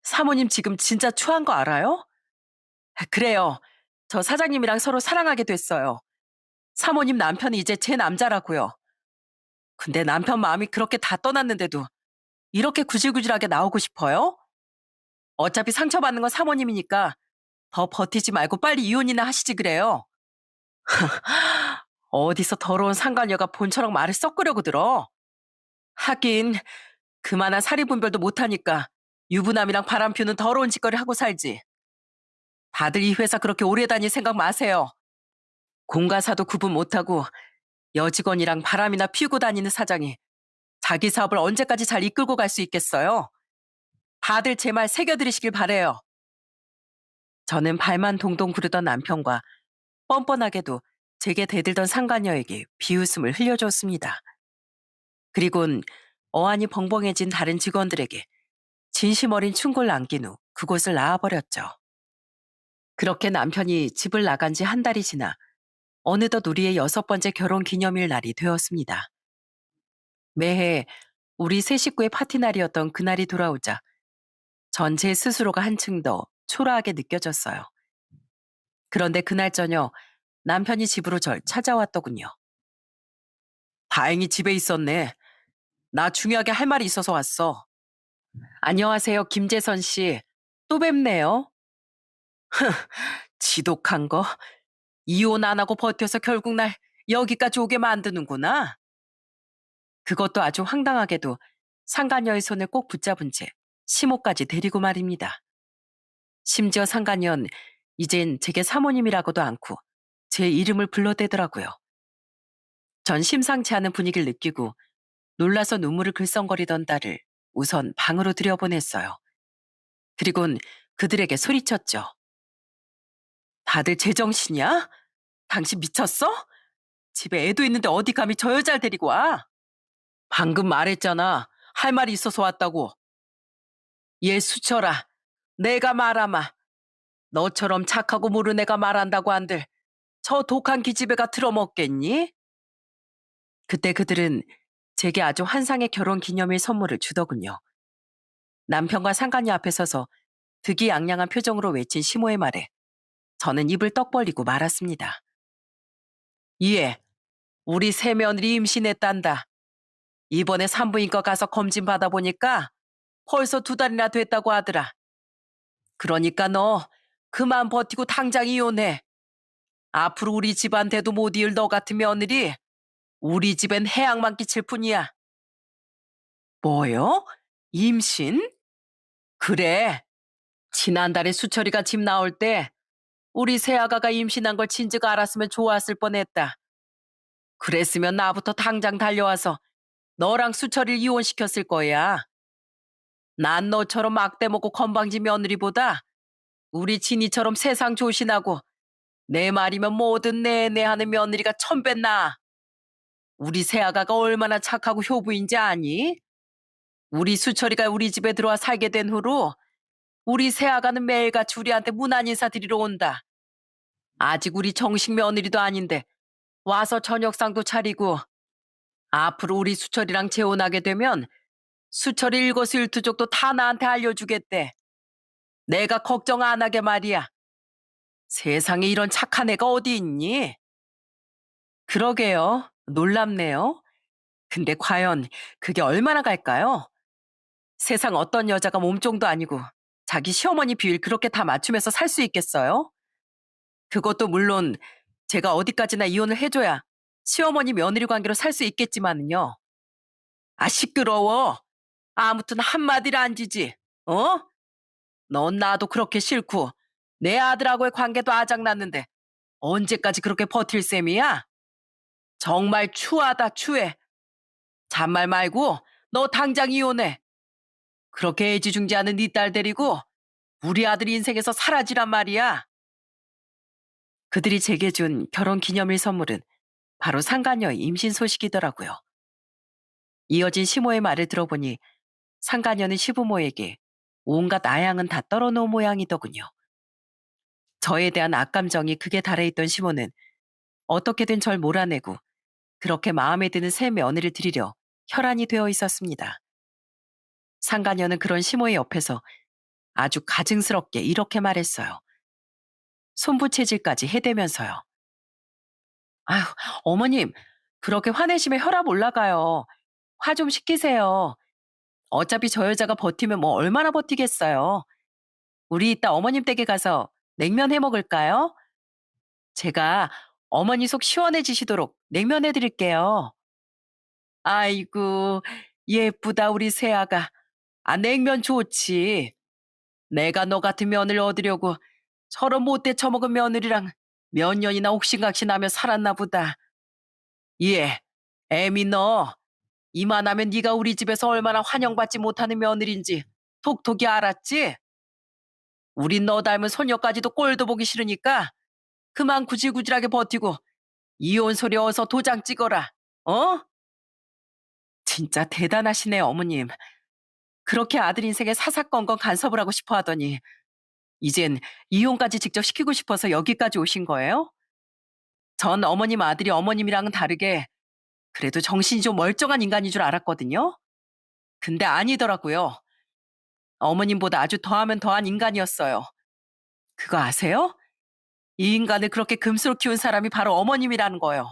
Speaker 1: 사모님 지금 진짜 추한 거 알아요? 그래요. 저 사장님이랑 서로 사랑하게 됐어요. 사모님 남편이 이제 제 남자라고요. 근데 남편 마음이 그렇게 다 떠났는데도 이렇게 구질구질하게 나오고 싶어요? 어차피 상처받는 건 사모님이니까 더 버티지 말고 빨리 이혼이나 하시지 그래요. 어디서 더러운 상간녀가 본처럼 말을 섞으려고 들어. 하긴 그만한 사리분별도 못하니까 유부남이랑 바람 피우는 더러운 짓거리 하고 살지. 다들 이 회사 그렇게 오래 다닐 생각 마세요. 공과사도 구분 못하고 여직원이랑 바람이나 피우고 다니는 사장이 자기 사업을 언제까지 잘 이끌고 갈 수 있겠어요? 다들 제 말 새겨들으시길 바래요. 저는 발만 동동 구르던 남편과 뻔뻔하게도 제게 대들던 상간녀에게 비웃음을 흘려줬습니다. 그리곤 어안이 벙벙해진 다른 직원들에게 진심 어린 충고를 남긴 후 그곳을 나와버렸죠. 그렇게 남편이 집을 나간 지 한 달이 지나 어느덧 우리의 6번째 결혼 기념일 날이 되었습니다. 매해 우리 세 식구의 파티 날이었던 그날이 돌아오자 전 제 스스로가 한층 더 초라하게 느껴졌어요. 그런데 그날 저녁 남편이 집으로 절 찾아왔더군요. 다행히 집에 있었네. 나 중요하게 할 말이 있어서 왔어. 안녕하세요, 김재선 씨. 또 뵙네요. 지독한 거. 이혼 안 하고 버텨서 결국 날 여기까지 오게 만드는구나. 그것도 아주 황당하게도 상간녀의 손을 꼭 붙잡은 채 시모까지 데리고 말입니다. 심지어 상간녀는 이젠 제게 사모님이라고도 않고 제 이름을 불러대더라고요. 전 심상치 않은 분위기를 느끼고 놀라서 눈물을 글썽거리던 딸을 우선 방으로 들여보냈어요. 그리곤 그들에게 소리쳤죠. 다들 제정신이야? 당신 미쳤어? 집에 애도 있는데 어디 감히 저 여자를 데리고 와? 방금 말했잖아. 할 말이 있어서 왔다고. 얘 수철아. 내가 말하마. 너처럼 착하고 모르는 애가 말한다고 한들 저 독한 기집애가 틀어먹겠니? 그때 그들은 제게 아주 환상의 결혼 기념일 선물을 주더군요. 남편과 상간녀 앞에 서서 득이양양한 표정으로 외친 시모의 말에 저는 입을 떡 벌리고 말았습니다. 이에 우리 새 며느리 임신했단다. 이번에 산부인과 가서 검진 받아보니까 벌써 2달이나 됐다고 하더라. 그러니까 너 그만 버티고 당장 이혼해. 앞으로 우리 집안돼도 못 이을 너 같은 며느리 우리 집엔 해악만 끼칠 뿐이야. 뭐요? 임신? 그래. 지난달에 수철이가 집 나올 때 우리 새아가가 임신한 걸 진즉 알았으면 좋았을 뻔했다. 그랬으면 나부터 당장 달려와서 너랑 수철이를 이혼시켰을 거야. 난 너처럼 막대먹고 건방진 며느리보다 우리 진이처럼 세상 조신하고 내 말이면 뭐든 네네 하는 며느리가 1000배 나아. 우리 새아가가 얼마나 착하고 효부인지 아니? 우리 수철이가 우리 집에 들어와 살게 된 후로 우리 새아가는 매일같이 우리한테 문안 인사 드리러 온다. 아직 우리 정식 며느리도 아닌데 와서 저녁상도 차리고 앞으로 우리 수철이랑 재혼하게 되면 수철이 일거수일투족도 다 나한테 알려주겠대. 내가 걱정 안 하게 말이야. 세상에 이런 착한 애가 어디 있니? 그러게요. 놀랍네요. 근데 과연 그게 얼마나 갈까요? 세상 어떤 여자가 몸종도 아니고 자기 시어머니 비율 그렇게 다 맞추면서 살 수 있겠어요? 그것도 물론 제가 어디까지나 이혼을 해줘야 시어머니 며느리 관계로 살 수 있겠지만은요. 아, 시끄러워. 아무튼 한마디를 안 지지. 어? 넌 나도 그렇게 싫고 내 아들하고의 관계도 아작났는데 언제까지 그렇게 버틸 셈이야? 정말 추하다 추해. 잔말 말고 너 당장 이혼해. 그렇게 애지중지하는 네 딸 데리고 우리 아들 인생에서 사라지란 말이야. 그들이 제게 준 결혼 기념일 선물은 바로 상간녀의 임신 소식이더라고요. 이어진 시모의 말을 들어보니 상간녀는 시부모에게 온갖 아양은 다 떨어놓은 모양이더군요. 저에 대한 악감정이 극에 달해있던 시모는 어떻게든 절 몰아내고 그렇게 마음에 드는 새 며느리를 드리려 혈안이 되어 있었습니다. 상간녀는 그런 시모의 옆에서 아주 가증스럽게 이렇게 말했어요. 손부채질까지 해대면서요. 아휴, 어머님, 그렇게 화내시면 혈압 올라가요. 화 좀 식히세요. 어차피 저 여자가 버티면 뭐 얼마나 버티겠어요. 우리 이따 어머님 댁에 가서 냉면 해 먹을까요? 제가 어머니 속 시원해지시도록 냉면 해드릴게요. 아이고, 예쁘다, 우리 새아가. 아, 냉면 좋지. 내가 너 같은 면을 얻으려고 저런 못돼 처먹은 며느리랑 몇 년이나 옥신각신하며 살았나 보다. 예, 애미 너. 이만하면 네가 우리 집에서 얼마나 환영받지 못하는 며느리인지 톡톡이 알았지? 우린 너 닮은 소녀까지도 꼴도 보기 싫으니까 그만 구질구질하게 버티고 이혼 소리 어서 도장 찍어라. 어? 진짜 대단하시네, 어머님. 그렇게 아들 인생에 사사건건 간섭을 하고 싶어 하더니 이젠 이혼까지 직접 시키고 싶어서 여기까지 오신 거예요? 전 어머님 아들이 어머님이랑은 다르게 그래도 정신이 좀 멀쩡한 인간인 줄 알았거든요. 근데 아니더라고요. 어머님보다 아주 더하면 더한 인간이었어요. 그거 아세요? 이 인간을 그렇게 금수로 키운 사람이 바로 어머님이라는 거요.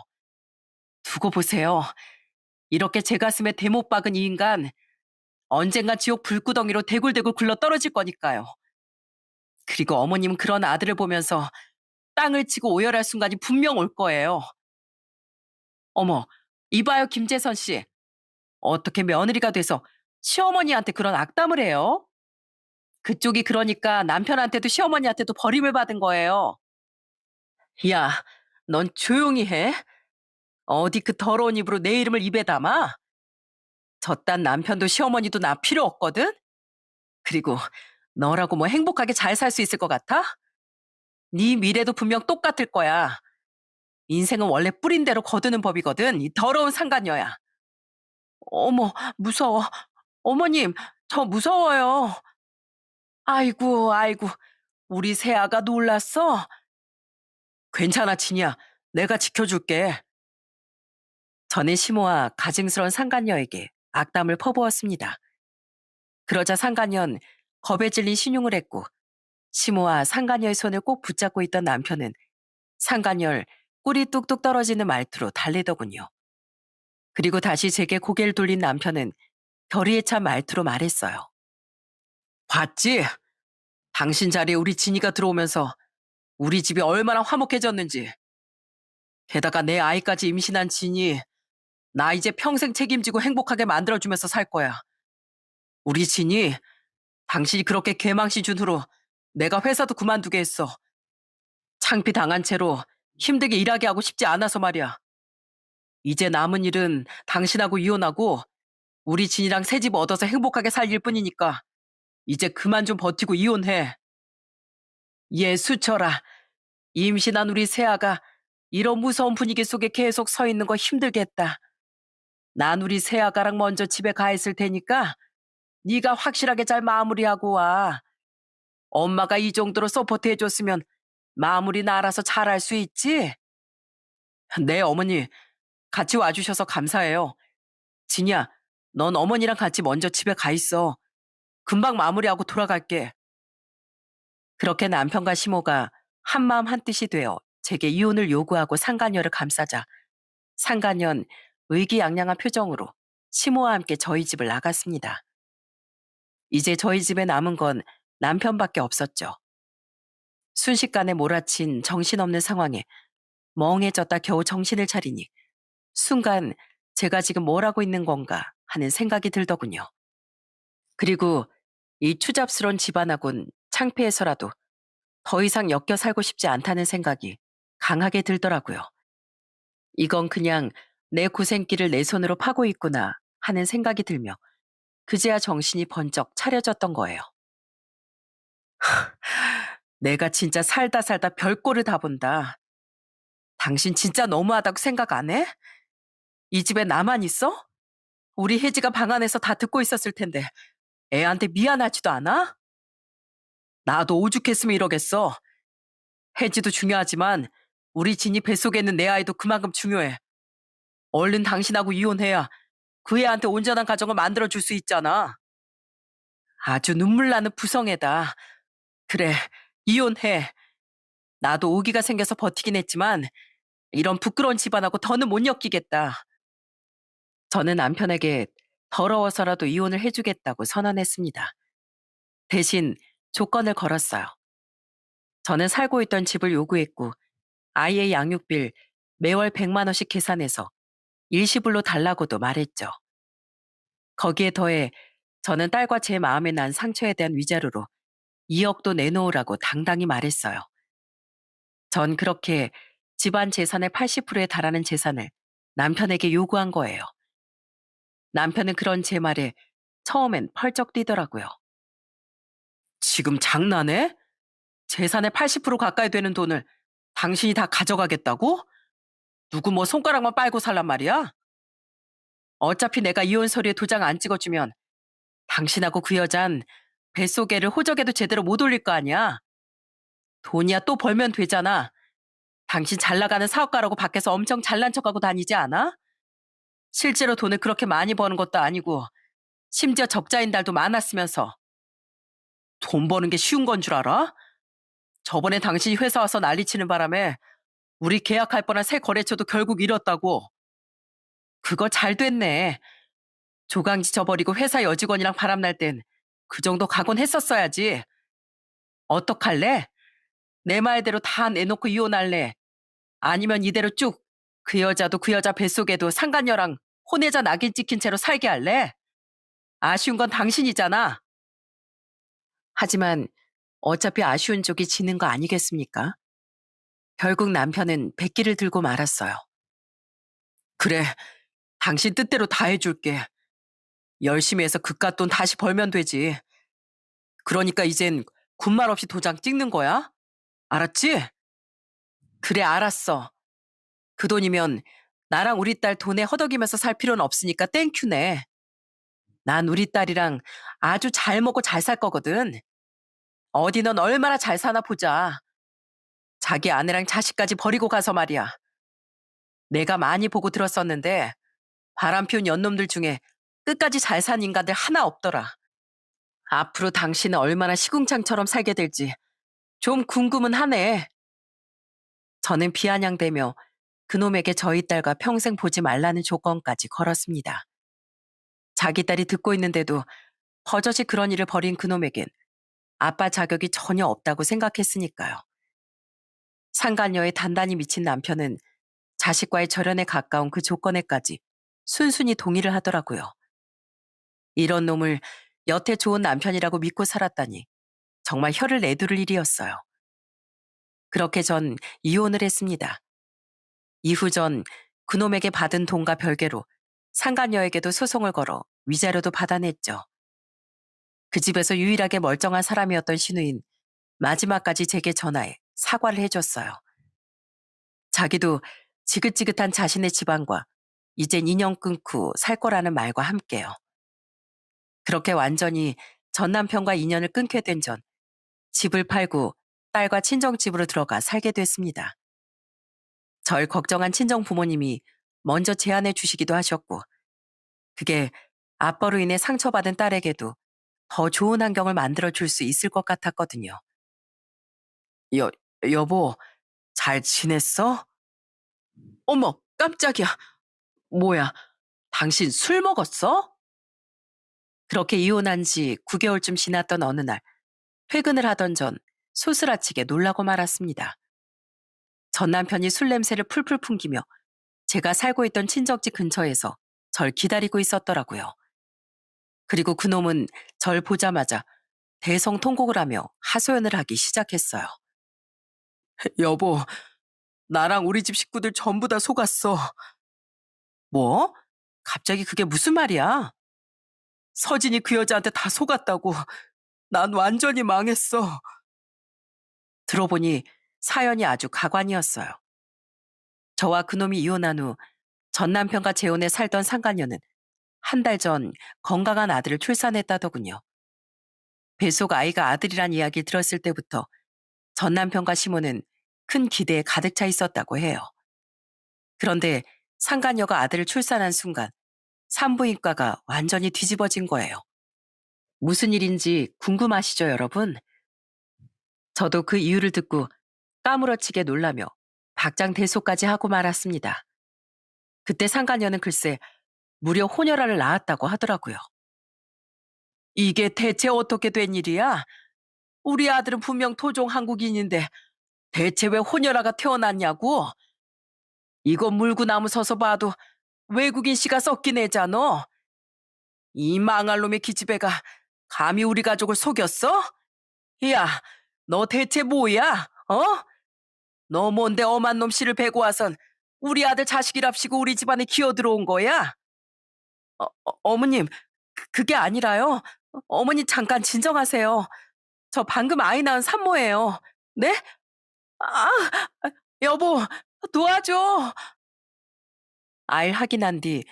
Speaker 1: 두고 보세요. 이렇게 제 가슴에 대못 박은 이 인간 언젠간 지옥 불구덩이로 대굴대굴 굴러 떨어질 거니까요. 그리고 어머님은 그런 아들을 보면서 땅을 치고 오열할 순간이 분명 올 거예요. 어머, 이봐요, 김재선 씨. 어떻게 며느리가 돼서 시어머니한테 그런 악담을 해요? 그쪽이 그러니까 남편한테도 시어머니한테도 버림을 받은 거예요. 야, 넌 조용히 해. 어디 그 더러운 입으로 내 이름을 입에 담아? 저딴 남편도 시어머니도 나 필요 없거든? 그리고 너라고 뭐 행복하게 잘 살 수 있을 것 같아? 네 미래도 분명 똑같을 거야. 인생은 원래 뿌린 대로 거두는 법이거든. 이 더러운 상간녀야. 어머, 무서워. 어머님, 저 무서워요. 아이고, 아이고, 우리 새아가 놀랐어? 괜찮아, 진이야. 내가 지켜줄게. 저는 시모와 가증스러운 상간녀에게 악담을 퍼부었습니다. 그러자 상간녀는 겁에 질린 신용을 했고 시모와 상간녀의 손을 꼭 붙잡고 있던 남편은 상간녀를 꿀이 뚝뚝 떨어지는 말투로 달래더군요. 그리고 다시 제게 고개를 돌린 남편은 결의에 찬 말투로 말했어요. 봤지? 당신 자리에 우리 진이가 들어오면서 우리 집이 얼마나 화목해졌는지. 게다가 내 아이까지 임신한 진이 나 이제 평생 책임지고 행복하게 만들어주면서 살 거야. 우리 진이 당신이 그렇게 개망신 준 후로 내가 회사도 그만두게 했어. 창피 당한 채로 힘들게 일하게 하고 싶지 않아서 말이야. 이제 남은 일은 당신하고 이혼하고 우리 진이랑 새 집 얻어서 행복하게 살 일뿐이니까 이제 그만 좀 버티고 이혼해. 얘 수철아, 임신한 우리 새아가 이런 무서운 분위기 속에 계속 서 있는 거 힘들겠다. 난 우리 새아가랑 먼저 집에 가 있을 테니까 네가 확실하게 잘 마무리하고 와. 엄마가 이 정도로 서포트 해줬으면 마무리는 알아서 잘할 수 있지? 네, 어머니. 같이 와주셔서 감사해요. 진이야, 넌 어머니랑 같이 먼저 집에 가 있어. 금방 마무리하고 돌아갈게. 그렇게 남편과 시모가 한마음 한뜻이 되어 제게 이혼을 요구하고 상간녀를 감싸자 상간녀는 의기양양한 표정으로 시모와 함께 저희 집을 나갔습니다. 이제 저희 집에 남은 건 남편밖에 없었죠. 순식간에 몰아친 정신없는 상황에 멍해졌다 겨우 정신을 차리니 순간 제가 지금 뭘 하고 있는 건가 하는 생각이 들더군요. 그리고 이 추잡스러운 집안하곤 창피해서라도 더 이상 엮여 살고 싶지 않다는 생각이 강하게 들더라고요. 이건 그냥 내 고생길을 내 손으로 파고 있구나 하는 생각이 들며 그제야 정신이 번쩍 차려졌던 거예요. 내가 진짜 살다 살다 별꼴을 다 본다. 당신 진짜 너무하다고 생각 안 해? 이 집에 나만 있어? 우리 혜지가 방 안에서 다 듣고 있었을 텐데 애한테 미안하지도 않아? 나도 오죽했으면 이러겠어. 혜지도 중요하지만 우리 진이 뱃속에 있는 내 아이도 그만큼 중요해. 얼른 당신하고 이혼해야 그 애한테 온전한 가정을 만들어줄 수 있잖아. 아주 눈물 나는 부성애다. 그래, 이혼해. 나도 오기가 생겨서 버티긴 했지만 이런 부끄러운 집안하고 더는 못 엮이겠다. 저는 남편에게 더러워서라도 이혼을 해주겠다고 선언했습니다. 대신 조건을 걸었어요. 저는 살고 있던 집을 요구했고 아이의 양육비를 매월 100만 원씩 계산해서 일시불로 달라고도 말했죠. 거기에 더해 저는 딸과 제 마음에 난 상처에 대한 위자료로 2억도 내놓으라고 당당히 말했어요. 전 그렇게 집안 재산의 80%에 달하는 재산을 남편에게 요구한 거예요. 남편은 그런 제 말에 처음엔 펄쩍 뛰더라고요. 지금 장난해? 재산의 80% 가까이 되는 돈을 당신이 다 가져가겠다고? 누구 뭐 손가락만 빨고 살란 말이야? 어차피 내가 이혼 서류에 도장 안 찍어주면 당신하고 그 여잔 뱃속애를 호적에도 제대로 못 올릴 거 아니야. 돈이야 또 벌면 되잖아. 당신 잘 나가는 사업가라고 밖에서 엄청 잘난 척하고 다니지 않아? 실제로 돈을 그렇게 많이 버는 것도 아니고 심지어 적자인 달도 많았으면서 돈 버는 게 쉬운 건 줄 알아? 저번에 당신이 회사 와서 난리치는 바람에 우리 계약할 뻔한 새 거래처도 결국 잃었다고. 그거 잘 됐네. 조강지 져버리고 회사 여직원이랑 바람날 땐 그 정도 각오는 했었어야지. 어떡할래? 내 말대로 다 내놓고 이혼할래? 아니면 이대로 쭉 그 여자도 그 여자 뱃속에도 상간녀랑 혼외자 낙인 찍힌 채로 살게 할래? 아쉬운 건 당신이잖아. 하지만 어차피 아쉬운 쪽이 지는 거 아니겠습니까? 결국 남편은 백기를 들고 말았어요. 그래, 당신 뜻대로 다 해줄게. 열심히 해서 그깟 돈 다시 벌면 되지. 그러니까 이젠 군말 없이 도장 찍는 거야? 알았지? 그래, 알았어. 그 돈이면 나랑 우리 딸 돈에 허덕이면서 살 필요는 없으니까 땡큐네. 난 우리 딸이랑 아주 잘 먹고 잘 살 거거든. 어디 넌 얼마나 잘 사나 보자. 자기 아내랑 자식까지 버리고 가서 말이야. 내가 많이 보고 들었었는데 바람 피운 연놈들 중에 끝까지 잘 산 인간들 하나 없더라. 앞으로 당신은 얼마나 시궁창처럼 살게 될지 좀 궁금은 하네. 저는 비아냥대며 그놈에게 저희 딸과 평생 보지 말라는 조건까지 걸었습니다. 자기 딸이 듣고 있는데도 버젓이 그런 일을 벌인 그놈에겐 아빠 자격이 전혀 없다고 생각했으니까요. 상간녀에 단단히 미친 남편은 자식과의 절연에 가까운 그 조건에까지 순순히 동의를 하더라고요. 이런 놈을 여태 좋은 남편이라고 믿고 살았다니 정말 혀를 내두를 일이었어요. 그렇게 전 이혼을 했습니다. 이후 전 그놈에게 받은 돈과 별개로 상간녀에게도 소송을 걸어 위자료도 받아냈죠. 그 집에서 유일하게 멀쩡한 사람이었던 신우인 마지막까지 제게 전화해 사과를 해줬어요. 자기도 지긋지긋한 자신의 집안과 이젠 인연 끊고 살 거라는 말과 함께요. 그렇게 완전히 전 남편과 인연을 끊게 된 전 집을 팔고 딸과 친정집으로 들어가 살게 됐습니다. 절 걱정한 친정 부모님이 먼저 제안해 주시기도 하셨고 그게 아빠로 인해 상처받은 딸에게도 더 좋은 환경을 만들어 줄 수 있을 것 같았거든요. 여, 여보, 잘 지냈어? 어머, 깜짝이야. 뭐야, 당신 술 먹었어? 그렇게 이혼한 지 9개월쯤 지났던 어느 날, 퇴근을 하던 전 소스라치게 놀라고 말았습니다. 전 남편이 술 냄새를 풀풀 풍기며 제가 살고 있던 친정집 근처에서 절 기다리고 있었더라고요. 그리고 그놈은 절 보자마자 대성통곡을 하며 하소연을 하기 시작했어요. 여보, 나랑 우리 집 식구들 전부 다 속았어. 뭐? 갑자기 그게 무슨 말이야? 서진이 그 여자한테 다 속았다고. 난 완전히 망했어. 들어보니 사연이 아주 가관이었어요. 저와 그놈이 이혼한 후 전 남편과 재혼해 살던 상간녀는 한 달 전 건강한 아들을 출산했다더군요. 뱃속 아이가 아들이란 이야기를 들었을 때부터 전 남편과 시모는 큰 기대에 가득 차 있었다고 해요. 그런데 상간녀가 아들을 출산한 순간 산부인과가 완전히 뒤집어진 거예요. 무슨 일인지 궁금하시죠, 여러분? 저도 그 이유를 듣고 까무러치게 놀라며 박장대소까지 하고 말았습니다. 그때 상간녀는 글쎄 무려 혼혈아를 낳았다고 하더라고요. 이게 대체 어떻게 된 일이야? 우리 아들은 분명 토종 한국인인데 대체 왜 혼혈아가 태어났냐고? 이거 물고 나무 서서 봐도 외국인 씨가 썩긴 해잖아. 이 망할 놈의 기집애가 감히 우리 가족을 속였어? 야, 너 대체 뭐야? 어? 너 뭔데 엄한 놈 씨를 베고 와선 우리 아들 자식이랍시고 우리 집안에 기어들어온 거야? 어머님, 그게 아니라요. 어머니 잠깐 진정하세요. 저 방금 아이 낳은 산모예요. 네? 아, 여보, 도와줘. 아이를 확인한 뒤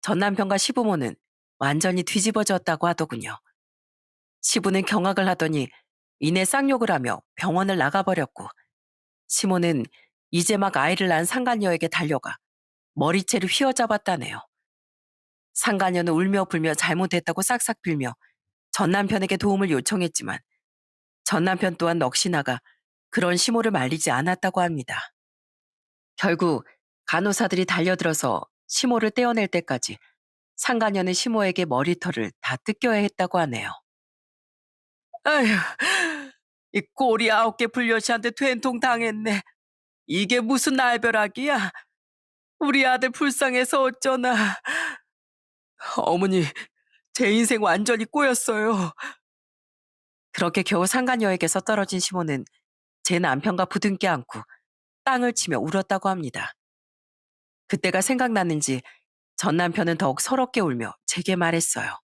Speaker 1: 전 남편과 시부모는 완전히 뒤집어졌다고 하더군요. 시부는 경악을 하더니 이내 쌍욕을 하며 병원을 나가버렸고 시모는 이제 막 아이를 낳은 상간녀에게 달려가 머리채를 휘어잡았다네요. 상간녀는 울며 불며 잘못했다고 싹싹 빌며 전 남편에게 도움을 요청했지만 전 남편 또한 넋이 나가 그런 시모를 말리지 않았다고 합니다. 결국 간호사들이 달려들어서 시모를 떼어낼 때까지 상가녀는 시모에게 머리털을 다 뜯겨야 했다고 하네요. 아휴, 이 꼬리 9개 불려시한테 된통 당했네. 이게 무슨 날벼락이야? 우리 아들 불쌍해서 어쩌나. 어머니, 제 인생 완전히 꼬였어요. 그렇게 겨우 상가녀에게서 떨어진 시모는 제 남편과 부둥켜 안고 땅을 치며 울었다고 합니다. 그때가 생각났는지 전 남편은 더욱 서럽게 울며 제게 말했어요.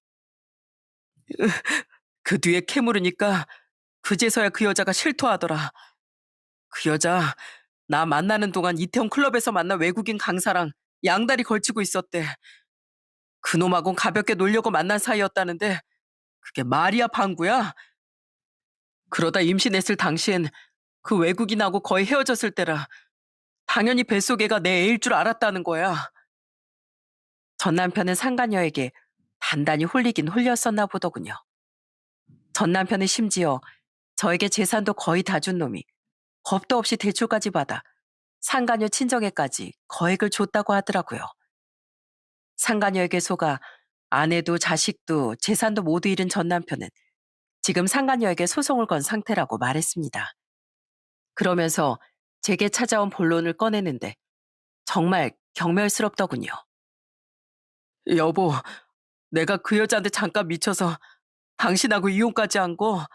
Speaker 1: 그 뒤에 캐물으니까 그제서야 그 여자가 실토하더라. 그 여자 나 만나는 동안 이태원 클럽에서 만난 외국인 강사랑 양다리 걸치고 있었대. 그놈하곤 가볍게 놀려고 만난 사이였다는데 그게 말이야 방구야? 그러다 임신했을 당시엔 그 외국인하고 거의 헤어졌을 때라 당연히 뱃속애가 내 애일 줄 알았다는 거야. 전 남편은 상간녀에게 단단히 홀리긴 홀렸었나 보더군요. 전 남편은 심지어 저에게 재산도 거의 다 준 놈이 겁도 없이 대출까지 받아 상간녀 친정에까지 거액을 줬다고 하더라고요. 상간녀에게 속아 아내도 자식도 재산도 모두 잃은 전 남편은 지금 상간녀에게 소송을 건 상태라고 말했습니다. 그러면서 제게 찾아온 본론을 꺼내는데 정말 경멸스럽더군요. 여보, 내가 그 여자한테 잠깐 미쳐서 당신하고 이혼까지 한 거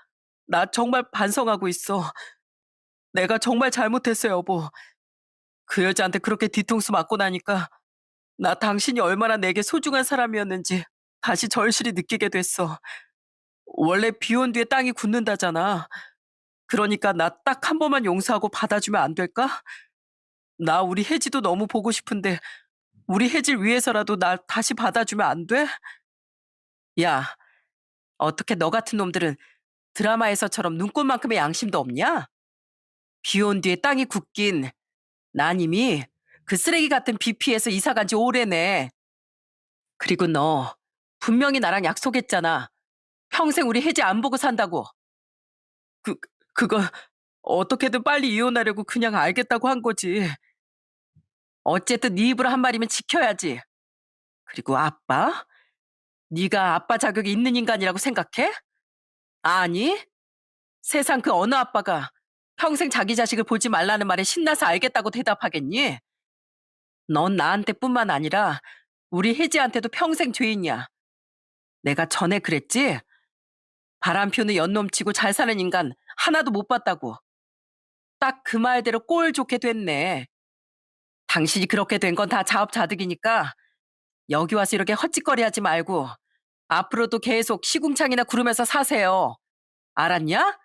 Speaker 1: 나 정말 반성하고 있어. 내가 정말 잘못했어, 여보. 그 여자한테 그렇게 뒤통수 맞고 나니까 나 당신이 얼마나 내게 소중한 사람이었는지 다시 절실히 느끼게 됐어. 원래 비온 뒤에 땅이 굳는다잖아. 그러니까 나 딱 한 번만 용서하고 받아주면 안 될까? 나 우리 혜지도 너무 보고 싶은데 우리 혜지를 위해서라도 날 다시 받아주면 안 돼? 야, 어떻게 너 같은 놈들은 드라마에서처럼 눈꽃만큼의 양심도 없냐? 비온 뒤에 땅이 굳긴 난 이미 그 쓰레기 같은 BP에서 이사 간 지 오래네. 그리고 너 분명히 나랑 약속했잖아. 평생 우리 혜지 안 보고 산다고. 그, 그거 어떻게든 빨리 이혼하려고 그냥 알겠다고 한 거지. 어쨌든 네 입으로 한 말이면 지켜야지. 그리고 아빠? 네가 아빠 자격이 있는 인간이라고 생각해? 아니, 세상 그 어느 아빠가 평생 자기 자식을 보지 말라는 말에 신나서 알겠다고 대답하겠니? 넌 나한테뿐만 아니라 우리 혜지한테도 평생 죄인이야. 내가 전에 그랬지? 바람 피우는 연놈치고 잘 사는 인간 하나도 못 봤다고. 딱 그 말대로 꼴 좋게 됐네. 당신이 그렇게 된 건 다 자업자득이니까 여기 와서 이렇게 헛짓거리하지 말고 앞으로도 계속 시궁창이나 구르면서 사세요. 알았냐?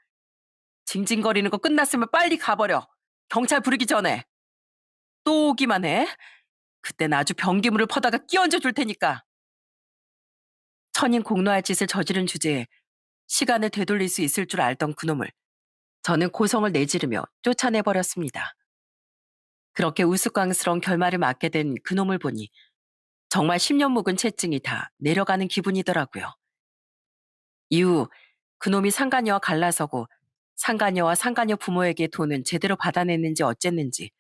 Speaker 1: 징징거리는 거 끝났으면 빨리 가버려. 경찰 부르기 전에. 또 오기만 해. 그땐 아주 변기물을 퍼다가 끼얹어 줄 테니까. 천인 공노할 짓을 저지른 주제에 시간을 되돌릴 수 있을 줄 알던 그놈을 저는 고성을 내지르며 쫓아내버렸습니다. 그렇게 우스꽝스러운 결말을 맞게 된 그놈을 보니 정말 10년 묵은 채증이 다 내려가는 기분이더라고요. 이후 그놈이 상가녀와 갈라서고 상가녀와 상가녀 부모에게 돈은 제대로 받아냈는지 어쨌는지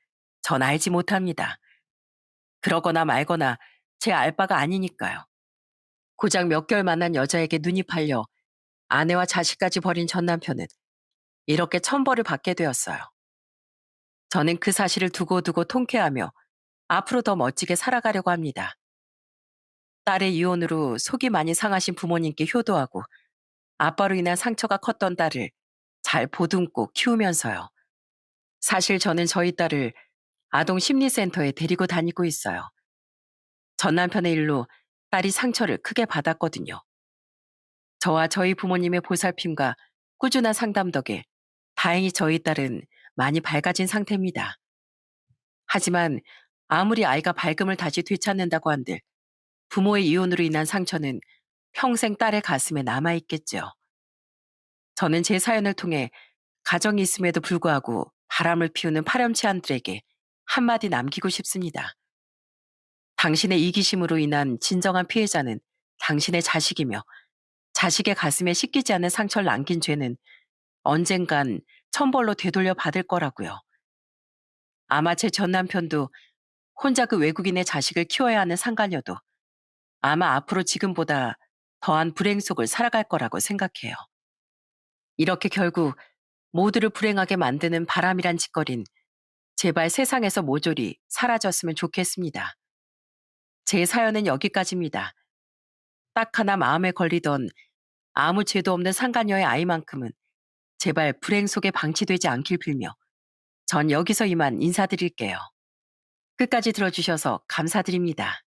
Speaker 1: 전 알지 못합니다. 그러거나 말거나 제 알바가 아니니까요. 고작 몇 개월 만난 여자에게 눈이 팔려 아내와 자식까지 버린 전 남편은 이렇게 천벌을 받게 되었어요. 저는 그 사실을 두고두고 통쾌하며 앞으로 더 멋지게 살아가려고 합니다. 딸의 이혼으로 속이 많이 상하신 부모님께 효도하고 아빠로 인한 상처가 컸던 딸을 잘 보듬고 키우면서요. 사실 저는 저희 딸을 아동 심리센터에 데리고 다니고 있어요. 전 남편의 일로 딸이 상처를 크게 받았거든요. 저와 저희 부모님의 보살핌과 꾸준한 상담 덕에 다행히 저희 딸은 많이 밝아진 상태입니다. 하지만 아무리 아이가 밝음을 다시 되찾는다고 한들 부모의 이혼으로 인한 상처는 평생 딸의 가슴에 남아있겠죠. 저는 제 사연을 통해 가정이 있음에도 불구하고 바람을 피우는 파렴치한들에게 한마디 남기고 싶습니다. 당신의 이기심으로 인한 진정한 피해자는 당신의 자식이며 자식의 가슴에 씻기지 않은 상처를 남긴 죄는 언젠간 천벌로 되돌려 받을 거라고요. 아마 제 전 남편도 혼자 그 외국인의 자식을 키워야 하는 상간녀도 아마 앞으로 지금보다 더한 불행 속을 살아갈 거라고 생각해요. 이렇게 결국 모두를 불행하게 만드는 바람이란 짓거린 제발 세상에서 모조리 사라졌으면 좋겠습니다. 제 사연은 여기까지입니다. 딱 하나 마음에 걸리던 아무 죄도 없는 상간녀의 아이만큼은 제발 불행 속에 방치되지 않길 빌며 전 여기서 이만 인사드릴게요. 끝까지 들어주셔서 감사드립니다.